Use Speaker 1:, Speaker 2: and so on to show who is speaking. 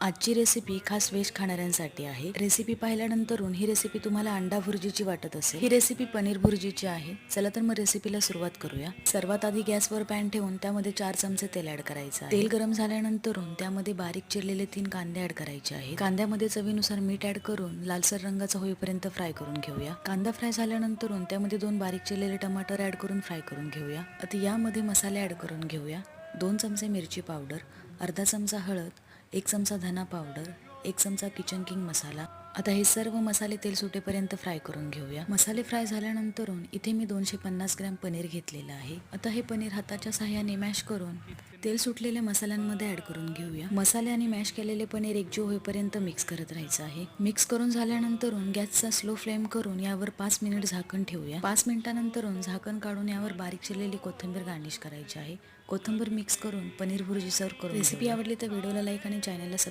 Speaker 1: आजची रेसिपी खास व्हेज खाणाऱ्यांसाठी आहे. रेसिपी पाहिल्यानंतरून ही रेसिपी तुम्हाला अंडा भुर्जीची वाटत असेल. ही रेसिपी पनीर भुर्जीची आहे. चला तर मग रेसिपीला सुरुवात करूया. सर्वात आधी गॅसवर पॅन ठेवून त्यामध्ये 4 चमचे तेल ऍड करायचं आहे. तेल गरम झाल्यानंतरून त्यामध्ये बारीक चिरलेले 3 कांदे ऍड करायचे आहे. कांद्यामध्ये चवीनुसार मीठ ऍड करून लालसर रंगाचा होईपर्यंत फ्राय करून घेऊया. कांदा फ्राय झाल्यानंतरून त्यामध्ये 2 बारीक चिरलेले टमाटर ऍड करून फ्राय करून घेऊया. आता यामध्ये मसाले ऍड करून घेऊया. 2 चमचे मिरची पावडर, अर्धा चमचा हळद, 1 चमचा धना पावडर, 1 चमचा किचन किंग मसाला. आता हे सर्व मसाले तेल सुटेपर्यंत फ्राय करून घेऊया. मसाले फ्राय झाल्यानंतरून इथे मी 250 ग्रॅम पनीर घेतलेलं आहे. आता हे पनीर हाताच्या साह्याने मॅश करून तेल सुटलेल्या मसाल्यांमध्ये ऍड करून घेऊया. मसाले आणि मॅश केलेले पनीर एकजीव होईपर्यंत मिक्स करत राहायचं आहे. मिक्स करून झाल्यानंतरून गॅसचा स्लो फ्लेम करून यावर 5 मिनिट झाकण ठेवूया. 5 मिनिटानंतरून झाकण काढून यावर बारीक चिरलेली कोथिंबीर गार्निश करायची आहे. कोथिंबीर मिक्स करून पनीर भुर्जी सर्व करून. रेसिपी आवडली तर व्हिडिओला लाईक आणि चॅनलला सबस्क्राईब